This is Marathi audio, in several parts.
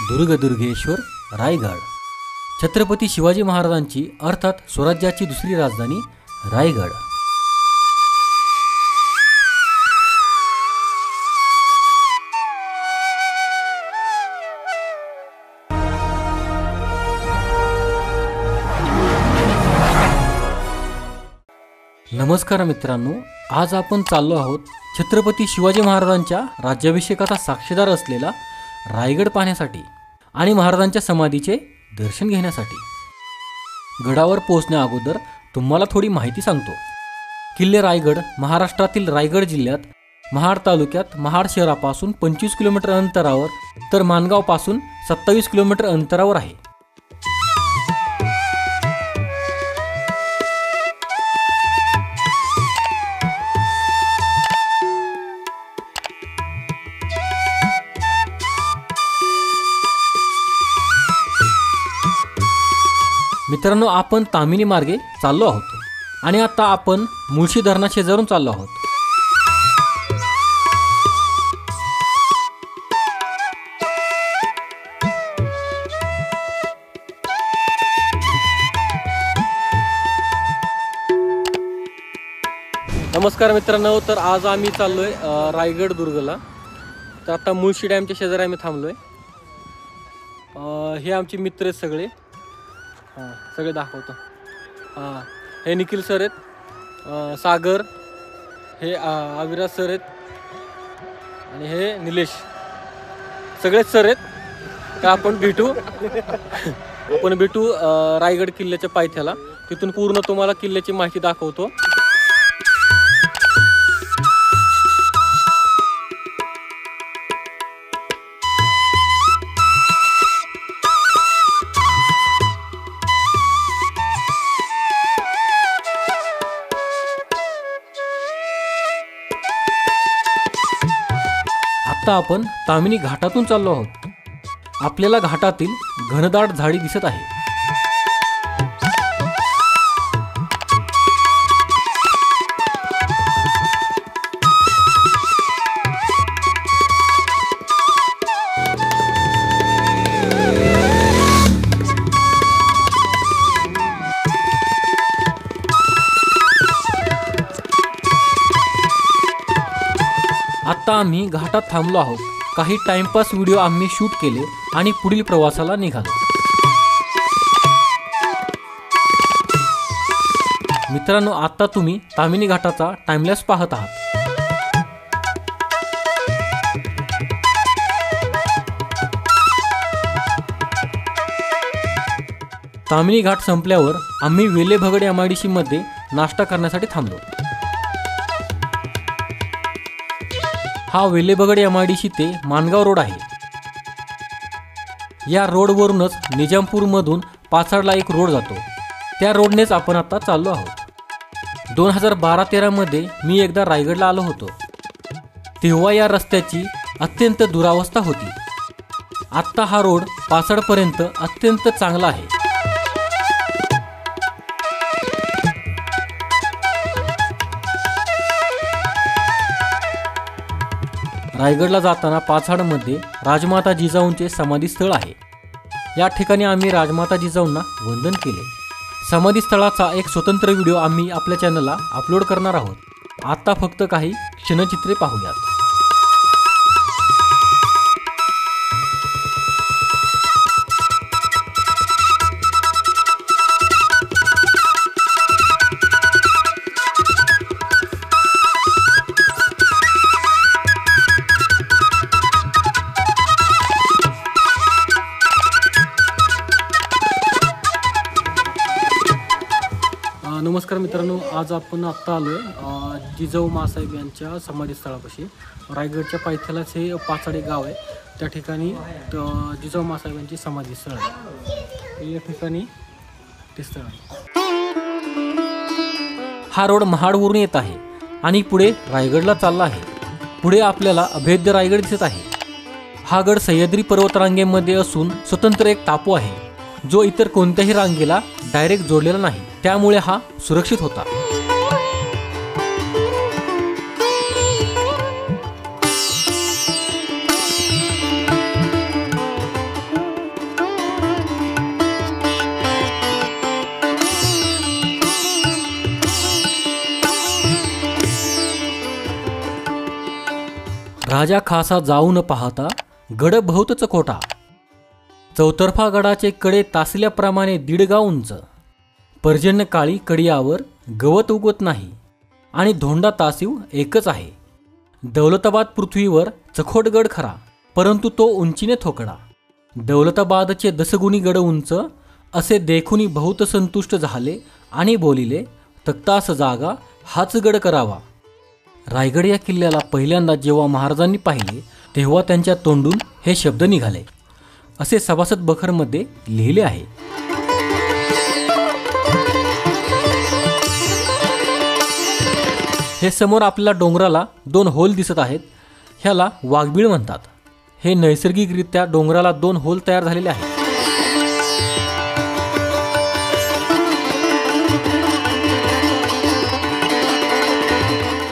दुर्गेश्वर रायगड। छत्रपती शिवाजी महाराजांची अर्थात स्वराज्याची दुसरी राजधानी रायगड। नमस्कार मित्रांनो, आज आपण चाललो आहोत छत्रपती शिवाजी महाराजांच्या राज्याभिषेकाचा साक्षीदार असलेला रायगड पाहण्यासाठी आणि महाराजांच्या समाधीचे दर्शन घेण्यासाठी। गडावर पोहोचण्या अगोदर तुम्हाला थोडी माहिती सांगतो। किल्ले रायगड महाराष्ट्रातील रायगड जिल्ह्यात महाड तालुक्यात महाड शहरापासून 25 किलोमीटर अंतरावर तर माणगाव पासून 27 किलोमीटर अंतरावर आहे। मित्रांनो, आपण तामिनी मार्गे चाललो आहोत आणि आता आपण मुळशी धरणाशेजारून चाललो आहोत। नमस्कार मित्रांनो, तर आज आम्ही चाललोय रायगड दुर्गला। तर आता मुळशी डॅमच्या शेजारी आम्ही थांबलोय। हे आमचे मित्र आहेत सगळे। हां, सगळे दाखवतो। हां, हे निखिल सर आहेत, सागर, हे अविराज सर आहेत आणि हे निलेश, सगळेच सर आहेत। का आपण भेटू रायगड किल्ल्याच्या पायथ्याला। तिथून पूर्ण तुम्हाला किल्ल्याची माहिती दाखवतो। आता आपण तामिनी घाटातून चाललो आहोत। आपल्याला घाटातील घनदाट झाडी दिसत आहे। आता आम्ही घाटात थांबलो आहोत। काही टाइमपास व्हिडिओ आम्ही शूट केले आणि पुढील प्रवासाला निघालो। मित्रांनो, आता तुम्ही तामिनी घाटाचा टाइमलॅप्स पाहत आहात। तामिनी घाट संपल्यावर आम्ही वेलेभगड MIDC मध्ये नाश्ता करण्यासाठी थांबलो। हा वेलेभगड MIDC ते माणगाव रोड आहे। या रोडवरूनच निजामपूरमधून पाचाडला एक रोड जातो। त्या रोडनेच आपण आता चाललो आहोत। 2012-13 मध्ये मी एकदा रायगडला आलो होतो। तेव्हा या रस्त्याची अत्यंत दुरावस्था होती। आत्ता हा रोड पाचाडपर्यंत अत्यंत चांगला आहे। रायगडला जाताना पाचाडमध्ये राजमाता जिजाऊंचे समाधी स्थळ आहे। या ठिकाणी आम्ही राजमाता जिजाऊंना वंदन केले। समाधी स्थळाचा एक स्वतंत्र व्हिडिओ आम्ही आपल्या चॅनलला अपलोड करणार आहोत। आता फक्त काही क्षणचित्रे पाहूयात। नमस्कार मित्रांनो, आज आपण आत्ता आलोय जिजाऊ मासाहेब यांच्या समाधीस्थळापाशी। रायगडच्या पायथ्यालाच हे पाचाड गाव आहे। त्या ठिकाणी जिजाऊ मासाहेब यांची समाधीस्थळ आहे। या ठिकाणी ते स्थळ आहे। हा रोड महाडवरून येत आहे आणि पुढे रायगडला चालला आहे। पुढे आपल्याला अभेद्य रायगड दिसत आहे। हा गड सह्याद्री पर्वतरांगेमध्ये असून स्वतंत्र एक टापू आहे, जो इतर कोणत्याही रांगेला डायरेक्ट जोडलेला नाही। त्यामुळे हा सुरक्षित होता। राजा खासा जाऊ न पाहता गड बहुतच कोटा. चौतर्फा गडाचे कडे तासल्याप्रमाणे 1.5 गाव उंच. पर्जन्य काळी कडियावर गवत उगवत नाही आणि धोंडा तासीव एकच आहे. दौलताबाद पृथ्वीवर चखोटगड खरा, परंतु तो उंचीने थोकडा. दौलताबादचे 10 गुणी गड उंच, असे देखुनी बहुत संतुष्ट झाले आणि बोलिले, तक्तास जागा हाच गड करावा. रायगड या किल्ल्याला पहिल्यांदा जेव्हा महाराजांनी पाहिले तेव्हा त्यांच्या तोंडून हे शब्द निघाले, असे सभासद बखरमध्ये लिहिले आहे. हे समोर आपल्याला डोंगराला 2 होल दिसत आहेत. ह्याला वाघबीळ म्हणतात. हे नैसर्गिकरित्या डोंगराला 2 होल तयार झालेले आहेत.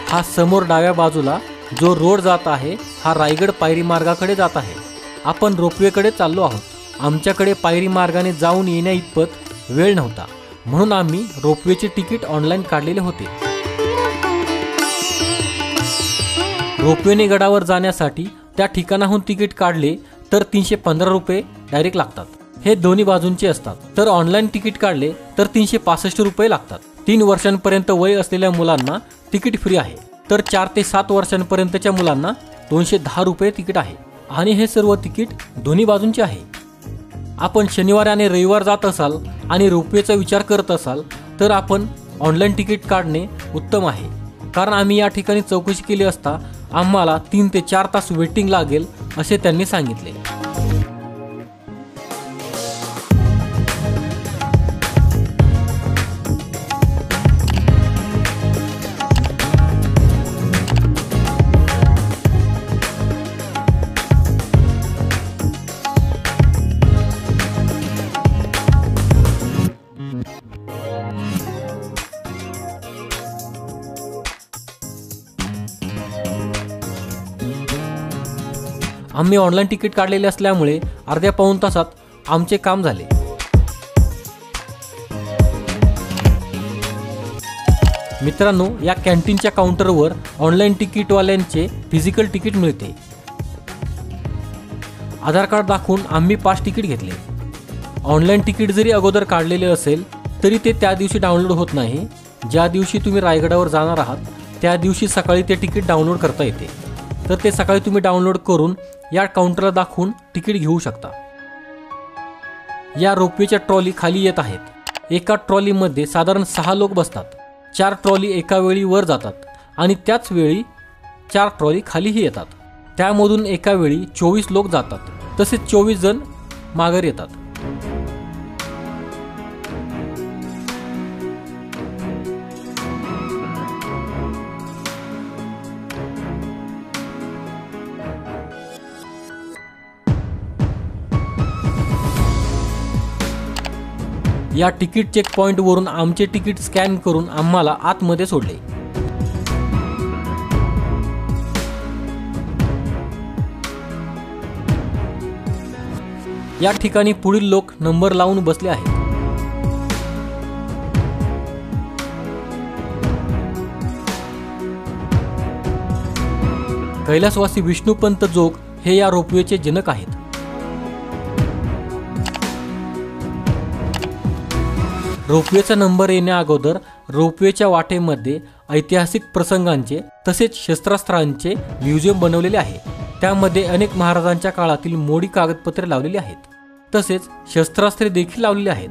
हा समोर डाव्या बाजूला जो रोड जात आहे हा रायगड पायरी मार्गाकडे जात आहे. आपण रोपवेकडे चाललो आहोत. आमच्याकडे पायरी मार्गाने जाऊन येण्या इतपत वेळ नव्हता, म्हणून आम्ही रोपवेचे तिकीट ऑनलाईन काढलेले होते. रोपवेने गडावर जाण्यासाठी त्या ठिकाणाहून तिकीट काढले तर 315 रुपये डायरेक्ट लागतात. हे दोन्ही बाजूंचे असतात. तर ऑनलाईन तिकीट काढले तर 365 रुपये लागतात. 3 वर्षांपर्यंत वय असलेल्या मुलांना तिकीट फ्री आहे. तर 4 ते 7 वर्षांपर्यंतच्या मुलांना 210 रुपये तिकीट आहे. आणि हे सर्व तिकीट दोन्ही बाजूंचे आहे. आपण शनिवार आणि रविवार जात असाल आणि रोपवेचा विचार करत असाल तर आपण ऑनलाईन तिकीट काढणे उत्तम आहे. कारण आम्ही या ठिकाणी चौकशी केली असता आम्हाला 3 ते 4 तास वेटिंग लागेल असे त्यांनी सांगितले. आम्ही ऑनलाईन तिकीट काढलेले असल्यामुळे अर्ध्या पाऊण तासात आमचे काम झाले. मित्रांनो, या कॅन्टीनच्या काउंटरवर ऑनलाईन तिकीटवाल्यांचे फिजिकल तिकीट मिळते. आधार कार्ड दाखवून आम्ही 5 तिकीट घेतले. ऑनलाईन तिकीट जरी अगोदर काढलेले असेल तरी ते त्या दिवशी डाउनलोड होत नाही. ज्या दिवशी तुम्ही रायगडावर जाणार आहात त्या दिवशी सकाळी ते तिकीट डाउनलोड करता येते. तर ते सकाळी तुम्ही डाउनलोड करून या काउंटरला दाखवून तिकीट घेऊ शकता. या रोपवेच्या ट्रॉली खाली येत आहेत. एका ट्रॉलीमध्ये साधारण 6 लोक बसतात. 4 ट्रॉली एका वेळी वर जातात आणि त्याच वेळी 4 ट्रॉली खालीही येतात. त्यामधून एका वेळी 24 लोक जातात. तसेच 24 जण माघारी येतात. या तिकीट चेक पॉइंटवरून आमचे तिकीट स्कॅन करून आम्हाला आतमध्ये सोडले. या ठिकाणी पुढील लोक नंबर लावून बसले आहेत. कैलासवासी विष्णुपंत जोग हे या रोपवेचे जनक आहेत. रोपवेचा नंबर येण्या अगोदर रोपवेच्या वाटेमध्ये ऐतिहासिक प्रसंगांचे तसेच शस्त्रास्त्रांचे म्युझियम बनवलेले आहे. त्यामध्ये अनेक महाराजांच्या काळातील मोडी कागदपत्रे लावलेली आहेत. तसेच शस्त्रास्त्रे देखील लावलेली आहेत.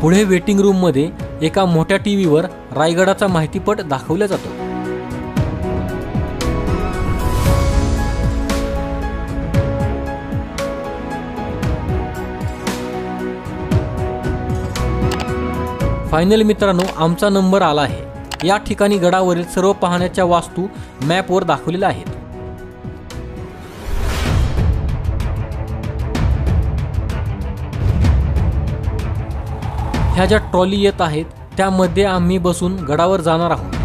पुढे वेटिंग रूम मध्ये एका मोठ्या टीव्हीवर रायगडाचा माहितीपट दाखवला जातो. फायनल मित्रांनो, आमचा नंबर आला आहे. या ठिकाणी गडावरील सर्व पाहण्याच्या वास्तू मॅपवर दाखवलेल्या आहेत. ह्या ज्या ट्रॉली येत आहेत त्यामध्ये आम्ही बसून गडावर जाणार आहोत.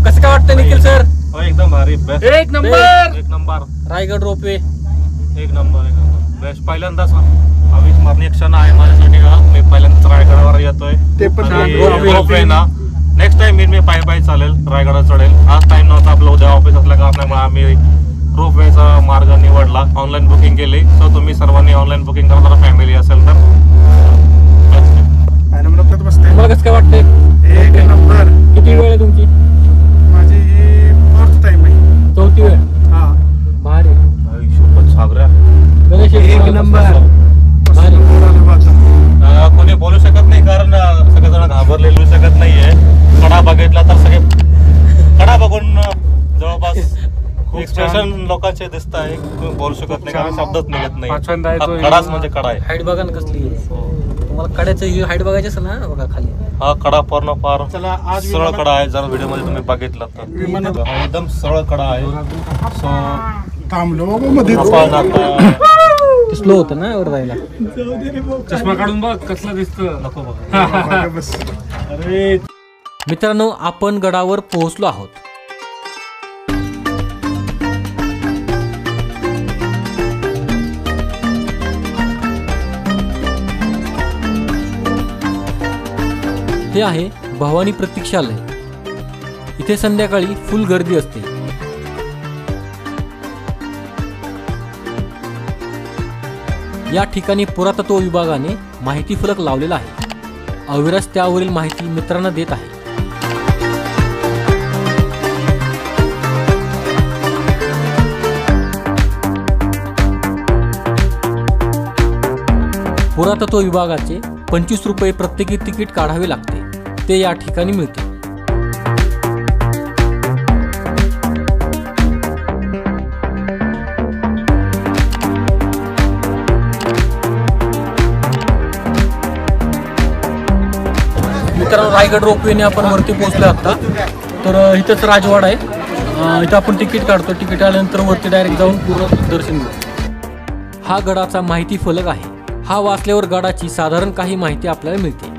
कसं काय वाटतं निखिल सर? एकदम भारी, बेस्ट, एक नंबर. एक नंबर, रायगड रोपवे एक नंबर, एक नंबर, बेस्ट. पहिल्यांदाच अविस्मरणीय क्षण आहे माझ्यासाठी का. मी पहिल्यांदाच रायगडावर येतोय. ते पण रोपवे ना. नेक्स्ट टाइम मी पायी चालेल, रायगडावर चढेल. आज टाइम नव्हता आपलं, उद्या ऑफिस असल्या कारणामुळे आम्ही रोपवेचा मार्ग निवडला. ऑनलाईन बुकिंग केली. सो तुम्ही सर्वांनी ऑनलाईन बुकिंग करणारा फॅमिली असेल तर तुम्हाला कसं काय वाटतंय? एक नंबर. किती वेळ आहे तुमची? माझी ही फोर्थ टाइम आहे. चौथी वेळ. हा, भारी. सागऱ्या गणेश एक नंबर. भारी. कोणी बोलू शकत नाही, कारण सगळेजण घाबरलेले शकत नाहीये. कडा बघितला तर सगळे कडा बघून जवळपास एक्सप्रेशन लोकांचे दिसत आहे. तुम्ही बोलू शकत नाही, कारण शब्दच निघत नाही. कडाच म्हणजे कडा आहे. हाईट बघा ना कसली आहे. तुम्हाला कड्याचं हाईट बघायची असेल ना, बघा खाली. हा कडा पूर्ण फार चला, आज सरळ कडा आहे. जर व्हिडिओ मध्ये तुम्ही बघितलं तर एकदम सरळ कडा आहे. सो थांबलो मध्ये. आपण आता स्लो होतं ना वर जायला. चष्मा काढून बघ कसला दिसतं. नको बघा. बस. अरे मित्रांनो, आपण गडावर पोहोचलो आहोत. हे आहे भवानी प्रतीक्षालय. इथे संध्याकाळी फुल गर्दी असते. या ठिकाणी पुरातत्व विभागाने माहिती फलक लावलेला आहे. अविरस त्यावरील माहिती मित्रांना देत आहे. पुरातत्व विभागाचे 25 रुपये प्रत्येकी तिकीट काढावे लागते. ते या ठिकाणी मिळते. मित्रांनो, रायगड रोपवेने आपण वरती पोहोचलो आता. तर इथंच राजवाडा आहे. इथं आपण तिकीट काढतो. तिकीट आल्यानंतर वरती डायरेक्ट जाऊन पूर्ण दर्शन घेऊ. हा गडाचा माहिती फलक आहे. हा वाचल्यावर गडाची साधारण काही माहिती आपल्याला मिळते.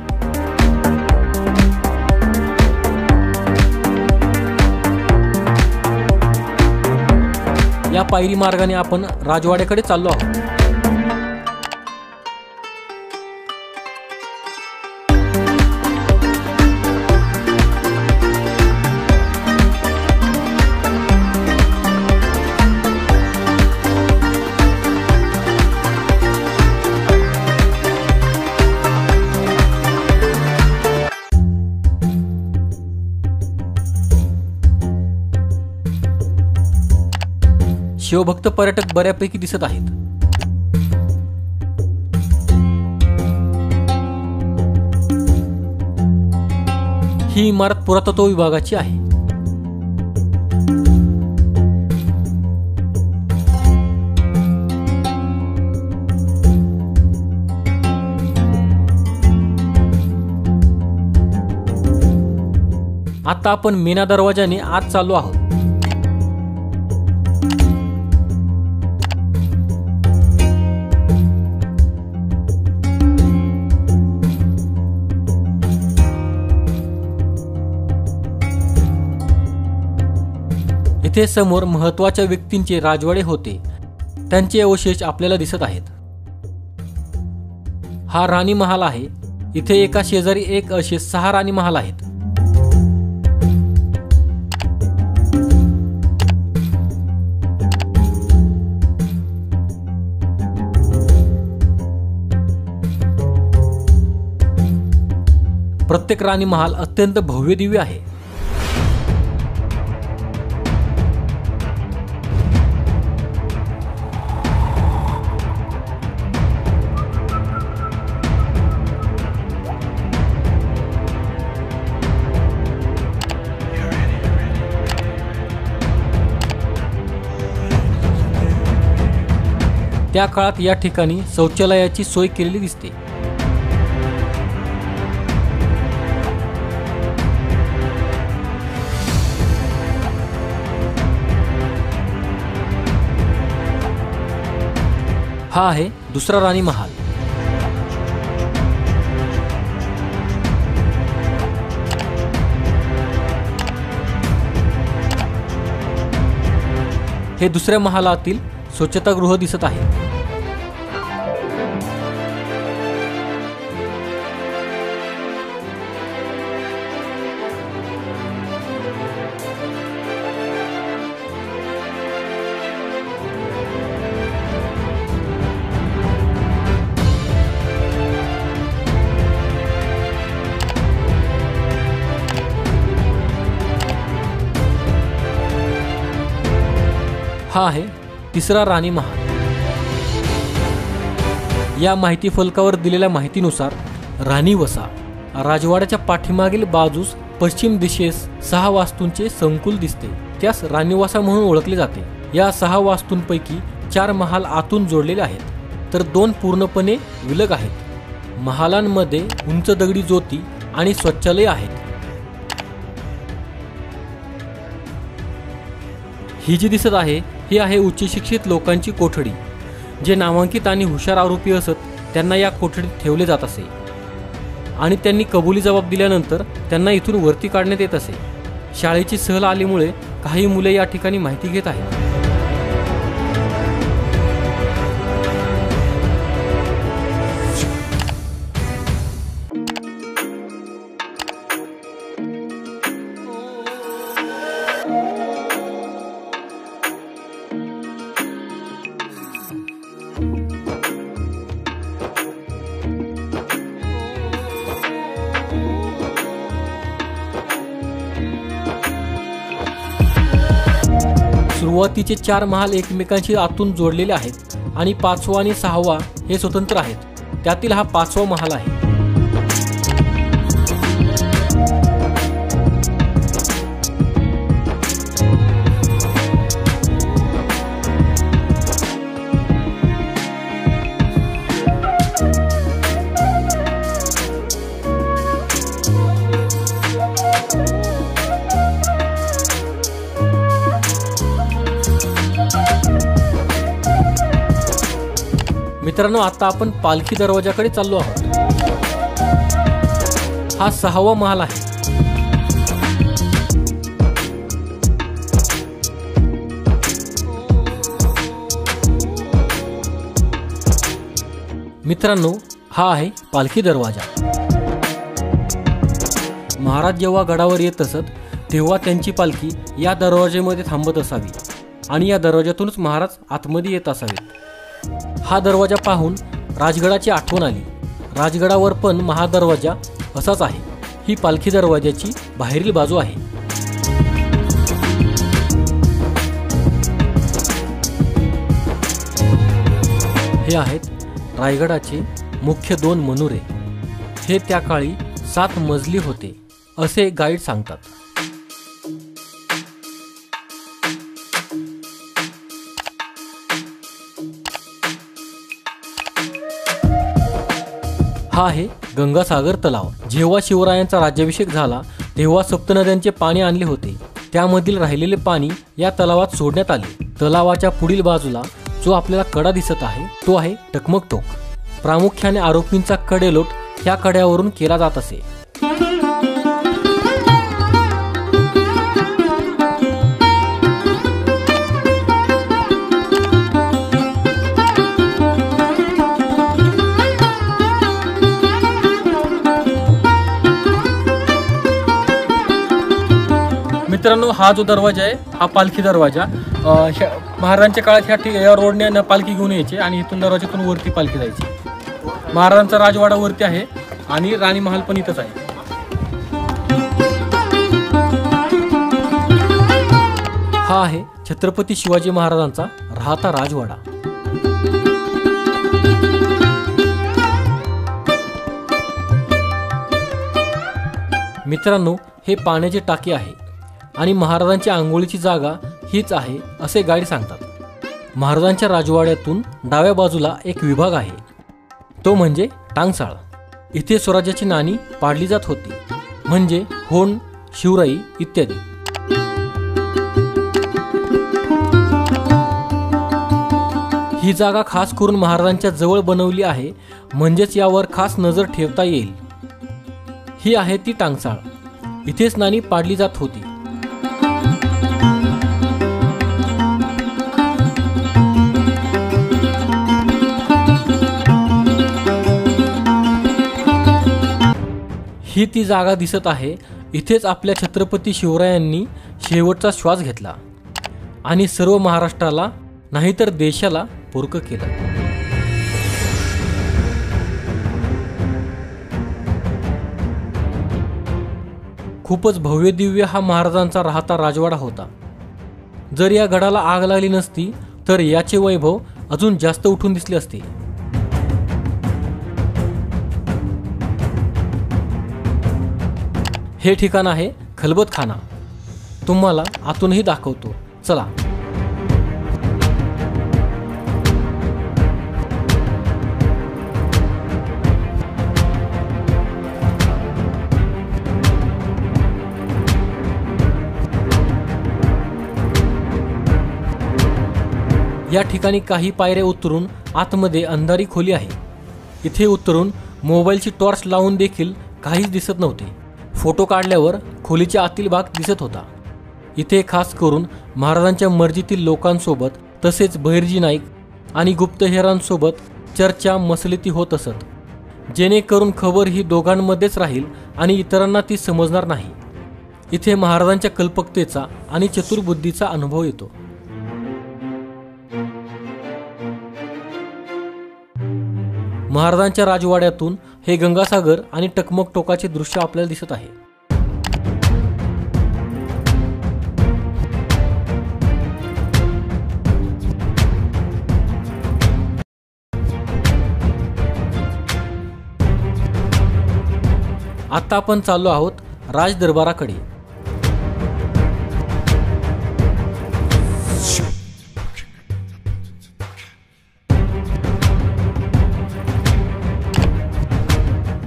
या पायरी मार्गाने आपण राजवाड्याकडे चाललो आहोत. शिवभक्त पर्यटक बऱ्यापैकी दिसत आहेत. ही इमारत पुरातत्व विभागाची आहे. आता आपण मेना दरवाजाने आत चाललो आहोत. इथे समोर महत्त्वाच्या व्यक्तींचे राजवाडे होते, त्यांचे अवशेष आपल्याला दिसत आहेत. हा राणी महाल आहे. इथे एका शेजारी एक असे 6 राणी महाल आहेत. प्रत्येक राणी महाल अत्यंत भव्य दिव्य आहे. त्या काळात या ठिकाणी शौचालयाची सोय केलेली दिसते. हा आहे दुसरा राणी महाल. हे दुसऱ्या महालातील स्वच्छतागृह दिसत आहे. हा आहे तिसरा राणी महाल. या माहिती फलकावर दिलेल्या माहितीनुसार राणी वसा राजवाड्याच्या पाठीमागील बाजूस पश्चिम दिशेस 6 वास्तूंचे संकुल दिसते. त्यास राणीवासा म्हणून ओळखले जाते. या 6 वास्तूंपैकी 4 महाल आतून जोडलेले आहेत, तर 2 पूर्णपणे विलग आहेत. महालांमध्ये उंच दगडी ज्योती आणि शौचालय आहेत. ही जी दिसत आहे ही आहे उच्च शिक्षित लोकांची कोठडी. जे नामांकित आणि हुशार आरोपी असत त्यांना या कोठडीत ठेवले जात असे आणि त्यांनी कबुली जबाब दिल्यानंतर त्यांना इथून वरती काढण्यात येत असे. शाळेची सहल आल्यामुळे काही मुले या ठिकाणी माहिती घेत आहेत. सुरुवातीचे 4 महाल एकमेकांशी आतून जोडलेले आहेत आणि 5वा आणि 6वा हे स्वतंत्र आहेत. त्यातील हा 5वा महाल आहे. मित्रांनो, आता आपण पालखी दरवाजाकडे चाललो आहोत. हा 6वा महाल आहे. मित्रांनो, हा आहे पालखी दरवाजा. महाराज जेव्हा गडावर येत असत तेव्हा त्यांची पालखी या दरवाजेमध्ये थांबत असावी आणि या दरवाजातूनच महाराज आतमध्ये येत असावेत. हा दरवाजा पाहून राजगडाची आठवण आली. राजगडावर पण महादरवाजा असाच आहे. ही पालखी दरवाजाची बाहेरील बाजू आहे. हे आहेत रायगडाचे मुख्य 2 मनोरे. हे त्या काळी 7 मजली होते असे गाईड सांगतात. हा आहे गंगासागर तलाव. जेव्हा शिवरायांचा राज्याभिषेक झाला तेव्हा सप्तनद्यांचे पाणी आणले होते. त्यामधील राहिलेले पाणी या तलावात सोडण्यात आले. तलावाच्या पुढील बाजूला जो आपल्याला कडा दिसत आहे तो आहे टकमक टोक. प्रामुख्याने आरोपींचा कडेलोट ह्या कड्यावरून केला जात असे. मित्रांनो, हा जो दरवाजा आहे हा पालखी दरवाजा. महाराजांच्या काळात या रोडने पालखी घेऊन यायचे आणि इथून दरवाजातून वरती पालखी जायची. महाराजांचा राजवाडा वरती आहे आणि राणी महाल पण इथंच आहे. हा आहे छत्रपती शिवाजी महाराजांचा राहता राजवाडा. मित्रांनो, हे पाण्याची टाकी आहे आणि महाराजांची आंघोळीची जागा हीच आहे असे गाईड सांगतात. महाराजांच्या राजवाड्यातून डाव्या बाजूला एक विभाग आहे, तो म्हणजे टांगसाळ. इथे स्वराज्याची नाणी पाडली जात होती, म्हणजे होण, शिवराई इत्यादी. ही जागा खास करून महाराजांच्या जवळ बनवली आहे, म्हणजेच यावर खास नजर ठेवता येईल. ही आहे ती टांगसाळ. इथेच नाणी पाडली जात होती. ही ती जागा दिसत आहे. इथेच आपल्या छत्रपती शिवरायांनी शेवटचा श्वास घेतला आणि सर्व महाराष्ट्राला नाहीतर देशाला पुरकं केलं. खूपच भव्य दिव्य हा महाराजांचा राहता राजवाडा होता. जर या गडाला आग लागली नसती तर याचे वैभव अजून जास्त उठून दिसले असते. हे ठिकाण आहे खलबतखाना. तुम्हाला आतूनही दाखवतो, चला. या ठिकाणी काही पायऱ्या उतरून आतमध्ये अंधारी खोली आहे. इथे उतरून मोबाईलची टॉर्च लावून देखील काहीच दिसत नव्हते. फोटो काढल्यावर खोलीच्या आतील भाग दिसत होता. इथे खास करून महाराजांच्या मर्जीतील लोकांसोबत तसेच बहिर्जी नाईक आणि गुप्तहेरांसोबत चर्चा मसलती होत असत, जेणेकरून खबर ही दोघांमध्येच राहील आणि इतरांना ती समजणार नाही. इथे महाराजांच्या कल्पकतेचा आणि चतुर्बुद्धीचा अनुभव येतो. महाराजांच्या राजवाड्यातून हे गंगासागर आणि टकमक टोकाचे दृश्य आपल्याला दिसत आहे. आता आपण चाललो आहोत राजदरबाराकडे.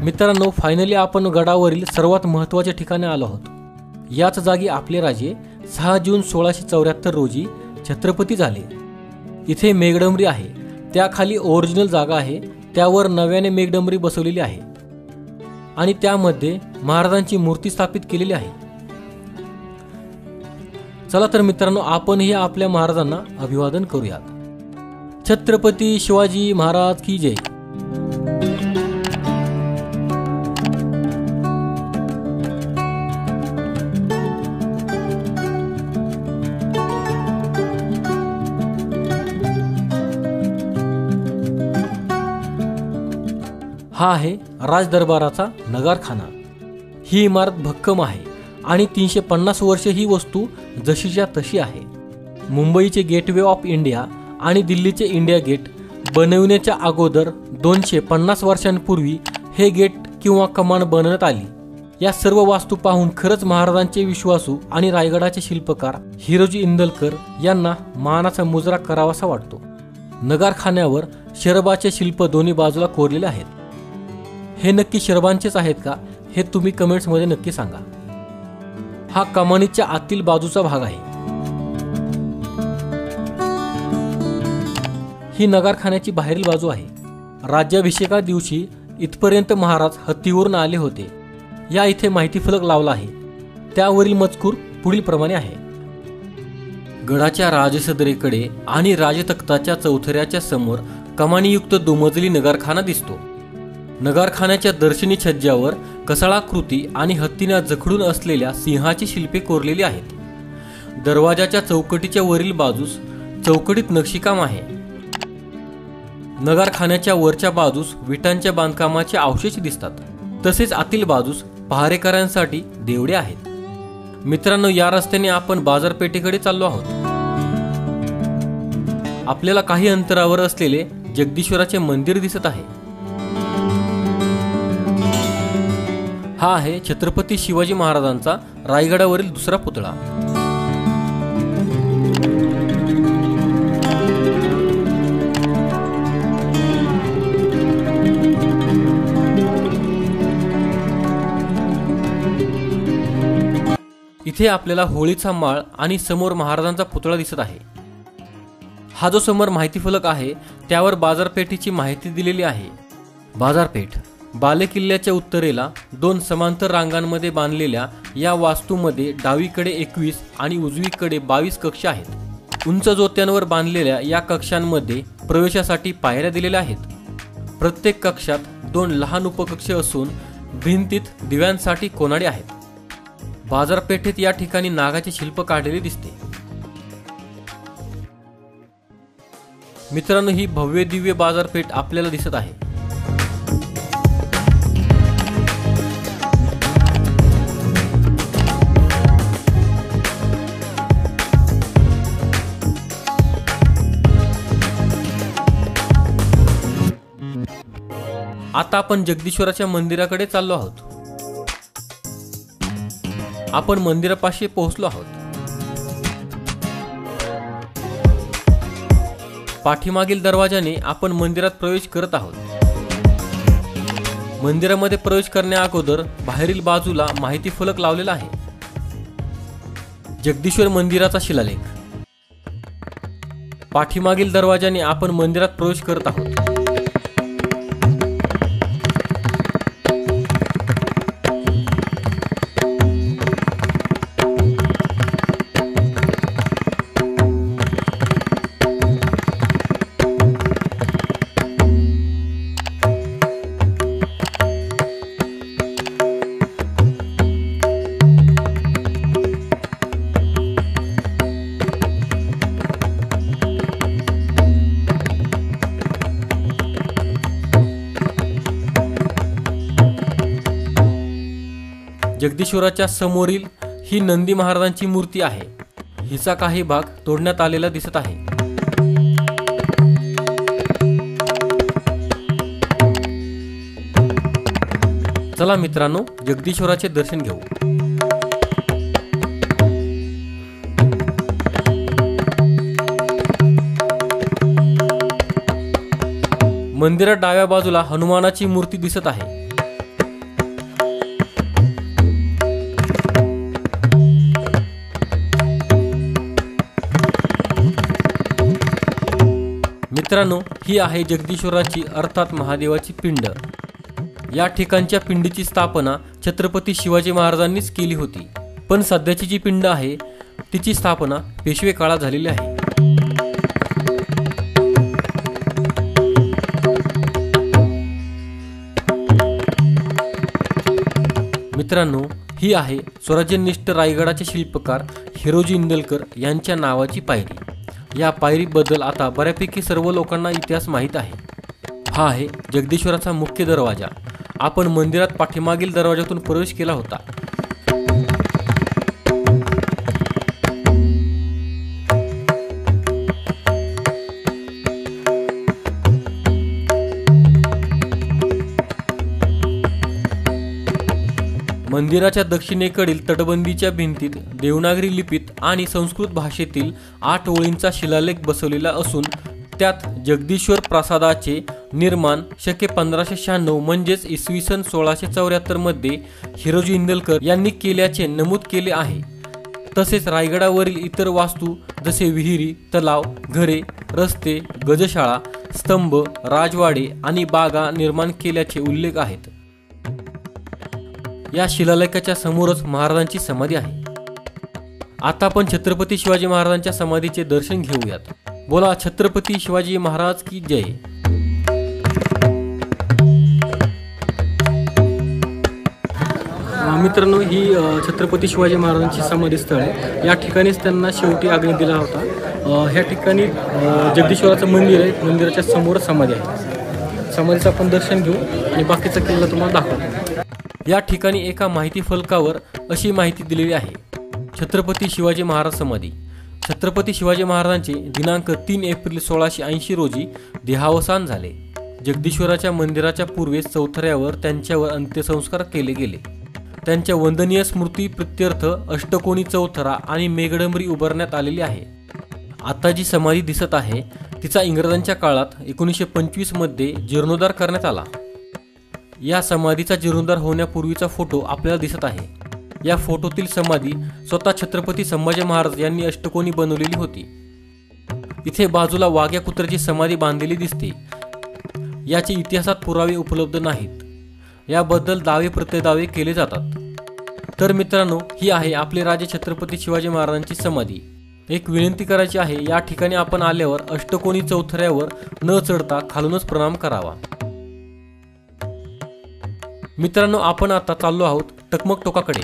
मित्रांनो, फायनली आपण गडावरील सर्वात महत्त्वाच्या ठिकाणी आलो आहोत. याच जागी आपले राजे 6 जून 1674 रोजी छत्रपती झाले. इथे मेघडंबरी आहे, त्याखाली ओरिजिनल जागा आहे, त्यावर नव्याने मेघडंबरी बसवलेली आहे आणि त्यामध्ये महाराजांची मूर्ती स्थापित केलेली आहे. चला तर मित्रांनो, आपणही आपल्या महाराजांना अभिवादन करूयात. छत्रपती शिवाजी महाराज की जय. हा आहे राजदरबाराचा नगारखाना. ही इमारत भक्कम आहे आणि 350 वर्ष ही वस्तू जशीच्या तशी आहे. मुंबईचे गेटवे ऑफ इंडिया आणि दिल्लीचे इंडिया गेट बनविण्याच्या अगोदर 250 वर्षांपूर्वी हे गेट किंवा कमान बनवण्यात आली. या सर्व वास्तू पाहून खरंच महाराजांचे विश्वासू आणि रायगडाचे शिल्पकार हिरोजी इंदलकर यांना मानाचा मुजरा करावासा वाटतो. नगारखान्यावर शरबाचे शिल्प दोन्ही बाजूला कोरलेले आहेत. हे नक्की शरबांचेच आहेत का, हे तुम्ही कमेंट्समध्ये नक्की सांगा. हा कमानीच्या आतील बाजूचा भाग आहे. ही नगारखान्याची बाहेरील बाजू आहे. राज्याभिषेका दिवशी इथपर्यंत महाराज हत्तीवरून आले होते. या इथे माहिती फलक लावला आहे, त्यावरील मजकूर पुढील प्रमाणे आहे. गडाच्या राजसदरेकडे आणि राजतख्ताच्या चौथऱ्याच्या समोर कमानीयुक्त दुमजली नगारखाना दिसतो. नगारखान्याच्या दर्शनी छज्ज्यावर कसाळाकृती आणि हत्तीने जखडून असलेल्या सिंहाची शिल्पे कोरलेली आहेत. दरवाजाच्या चौकटीच्या वरील बाजूस चौकटीत नक्षीकाम आहे. नगारखान्याच्या वरच्या बाजूस विटांच्या बांधकामाचे अवशेष दिसतात. तसेच आतील बाजूस पहारेकऱ्यांसाठी देवडे आहेत. मित्रांनो, या रस्त्याने आपण बाजारपेठेकडे चाललो आहोत. आपल्याला काही अंतरावर असलेले जगदीश्वराचे मंदिर दिसत आहे. हा आहे छत्रपती शिवाजी महाराजांचा रायगडावरील दुसरा पुतळा. इथे आपल्याला होळीचा माळ आणि समोर महाराजांचा पुतळा दिसत आहे. हा जो समोर माहिती फलक आहे त्यावर बाजारपेठेची माहिती दिलेली आहे. बाजारपेठ बालेकिल्ल्याच्या उत्तरेला 2 समांतर रांगांमध्ये बांधलेल्या या वास्तूमध्ये डावीकडे 21 आणि उजवीकडे 22 कक्ष आहेत. उंच जोत्यांवर बांधलेल्या या कक्षांमध्ये प्रवेशासाठी पायऱ्या दिलेल्या आहेत. प्रत्येक कक्षात 2 लहान उपकक्ष असून भिंतीत दिव्यांसाठी कोनाडे आहेत. बाजारपेठेत या ठिकाणी नागाचे शिल्प काढलेले दिसते. मित्रांनो, ही भव्य दिव्य बाजारपेठ आपल्याला दिसत आहे. आता आपण जगदीश्वराच्या मंदिराकडे चाललो आहोत. आपण मंदिरापाशी पोहोचलो आहोत. पाठीमागील दरवाजाने आपण मंदिरात प्रवेश करत आहोत. मंदिरामध्ये प्रवेश करण्या अगोदर बाहेरील बाजूला माहिती फलक लावलेला आहे. जगदीश्वर मंदिराचा शिलालेख. पाठीमागील दरवाजाने आपण मंदिरात प्रवेश करत आहोत. जगदीश्वराच्या समोरील ही नंदी महाराजांची मूर्ती आहे. हिचा काही भाग तोडण्यात आलेला दिसत आहे. चला मित्रांनो, जगदीश्वराचे दर्शन घेऊ. मंदिरात डाव्या बाजूला हनुमानाची मूर्ती दिसत आहे. मित्रांनो, ही आहे जगदीश्वराची अर्थात महादेवाची पिंड. या ठिकाणच्या पिंडीची स्थापना छत्रपती शिवाजी महाराजांनीच केली होती. पण सध्याची जी पिंड आहे तिची स्थापना पेशवे काळात झालेली आहे. मित्रांनो, ही आहे स्वराज्यनिष्ठ रायगडाचे शिल्पकार हिरोजी इंदलकर यांच्या नावाची पायरी. या पायरीबद्दल आता बऱ्यापैकी सर्व लोकांना इतिहास माहीत आहे. हा आहे जगदीश्वराचा मुख्य दरवाजा. आपण मंदिरात पाठीमागील दरवाजातून प्रवेश केला होता. मंदिराच्या दक्षिणेकडील तटबंदीच्या भिंतीत देवनागरी लिपीत आणि संस्कृत भाषेतील 8 ओळींचा शिलालेख बसवलेला असून त्यात जगदीश्वर प्रासादाचे निर्माण शके 1596 म्हणजेच इसवी सन 1674 मध्ये हिरोजी इंदलकर यांनी केल्याचे नमूद केले आहे. तसेच रायगडावरील इतर वास्तू जसे विहिरी, तलाव, घरे, रस्ते, गजशाळा, स्तंभ, राजवाडे आणि बागा निर्माण केल्याचे उल्लेख आहेत. या शिलालेखाच्या समोरच महाराजांची समाधी आहे. आता आपण छत्रपती शिवाजी महाराजांच्या समाधीचे दर्शन घेऊयात. बोला छत्रपती शिवाजी महाराज की जय. मित्रांनो, ही छत्रपती शिवाजी महाराजांची समाधी स्थळ आहे. या ठिकाणीच त्यांना शेवटी आज्ञा दिला होता. ह्या ठिकाणी जगदीश्वराचं मंदिर आहे. मंदिराच्या समोर समाधी आहे. समाधीचं आपण दर्शन घेऊ आणि बाकीचा किल्ला तुम्हाला दाखवतो. या ठिकाणी एका माहिती फलकावर अशी माहिती दिलेली आहे. छत्रपती शिवाजी महाराज समाधी. छत्रपती शिवाजी महाराजांचे दिनांक 3 एप्रिल 1680 रोजी देहावसान झाले. जगदीश्वराच्या मंदिराच्या पूर्वेस चौथऱ्यावर त्यांच्यावर अंत्यसंस्कार केले गेले. त्यांच्या वंदनीय स्मृती प्रित्यर्थ अष्टकोनी चौथरा आणि मेघडंबरी उभारण्यात आलेली आहे. आता जी समाधी दिसत आहे तिचा इंग्रजांच्या काळात 1925 मध्ये जीर्णोद्धार करण्यात आला. या समाधीचा जीर्णोद्धार होण्यापूर्वीचा फोटो आपल्याला दिसत आहे. या फोटोतील समाधी स्वतः छत्रपती संभाजी महाराज यांनी अष्टकोनी बनवलेली होती. इथे बाजूला वाघ्या कुत्र्याची समाधी बांधलेली दिसते. याचे इतिहासात पुरावे उपलब्ध नाहीत. याबद्दल दावे प्रत्यदावे केले जातात. तर मित्रांनो, ही आहे आपले राजे छत्रपती शिवाजी महाराजांची समाधी. एक विनंती करायची आहे, या ठिकाणी आपण आल्यावर अष्टकोनी चौथऱ्यावर न चढता खालूनच प्रणाम करावा. मित्रांनो, आपण आता चाललो आहोत टकमक टोकाकडे.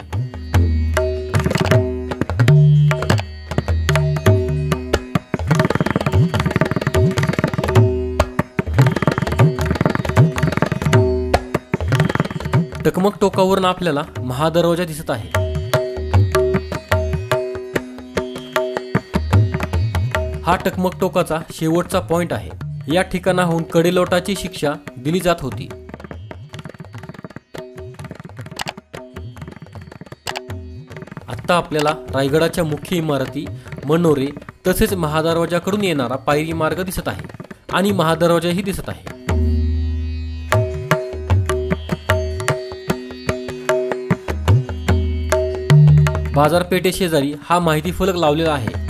टकमक टोकावरून आपल्याला महादरवाजा दिसत आहे. हा टकमक टोकाचा शेवटचा पॉइंट आहे. या ठिकाणाहून कडेलोटाची शिक्षा दिली जात होती. आता आपल्याला रायगडाच्या मुख्य इमारती, मनोरे तसेच महादरवाजाकडून येणारा पायरी मार्ग दिसत आहे आणि महादरवाजाही दिसत आहे. बाजारपेठेशेजारी हा माहिती फलक लावलेला आहे.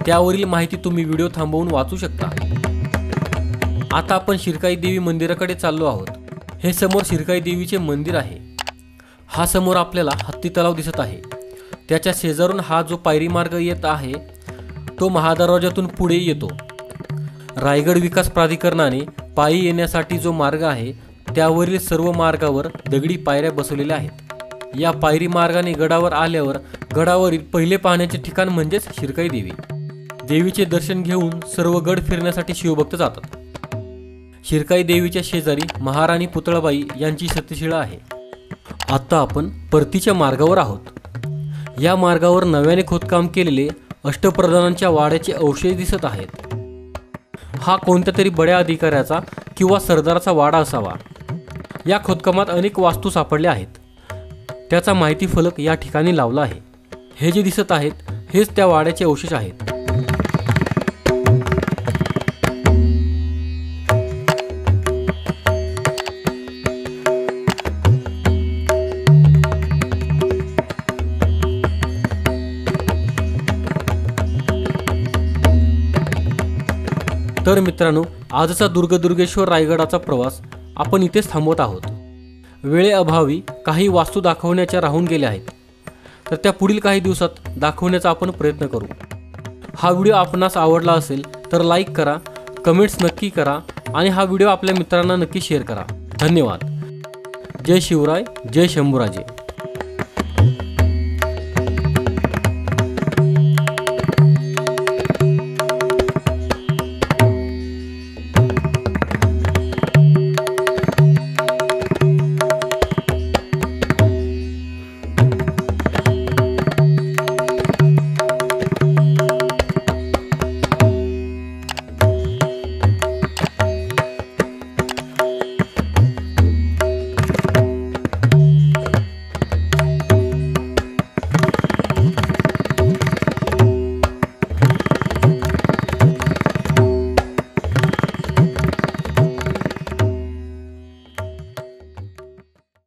त्यावरील माहिती तुम्ही व्हिडिओ थांबवून वाचू शकता. आता आपण शिरकाई देवी मंदिराकडे चाललो आहोत. हे समोर शिरकाई देवीचे मंदिर आहे. हा समोर आपल्याला हत्ती तलाव दिसत आहे. त्याच्या शेजारून हा जो पायरी मार्ग येत आहे तो महादरवाजातून पुढे येतो. रायगड विकास प्राधिकरणाने पायी येण्यासाठी जो मार्ग आहे त्यावरील सर्व मार्गावर दगडी पायऱ्या बसवलेल्या आहेत. या पायरी मार्गाने गडावर आल्यावर गडावरील पहिले पाहण्याचे ठिकाण म्हणजेच शिरकाई देवी. देवीचे दर्शन घेऊन सर्व गड फिरण्यासाठी शिवभक्त जातात. शिरकाई देवीच्या शेजारी महाराणी पुतळाबाई यांची सत्यशिळा आहे. आता आपण परतीच्या मार्गावर आहोत. या मार्गावर नव्याने खोदकाम केलेले अष्टप्रधानांच्या वाड्याचे अवशेष दिसत आहेत. हा कोणत्या तरी बड्या अधिकाऱ्याचा किंवा सरदाराचा वाडा असावा. या खोदकामात अनेक वास्तू सापडल्या आहेत. त्याचा माहिती फलक या ठिकाणी लावला आहे. हे जे दिसत आहेत हेच त्या वाड्याचे अवशेष आहेत. तर मित्रांनो, आजचा दुर्गेश्वर रायगडाचा प्रवास आपण इथेच थांबवत आहोत. वेळेअभावी काही वास्तू दाखवण्याच्या राहून गेल्या आहेत, तर त्या पुढील काही दिवसात दाखवण्याचा आपण प्रयत्न करू. हा व्हिडिओ आपणास आवडला असेल तर लाईक करा, कमेंट्स नक्की करा आणि हा व्हिडिओ आपल्या मित्रांना नक्की शेअर करा. धन्यवाद. जय शिवराय, जय शंभूराजे.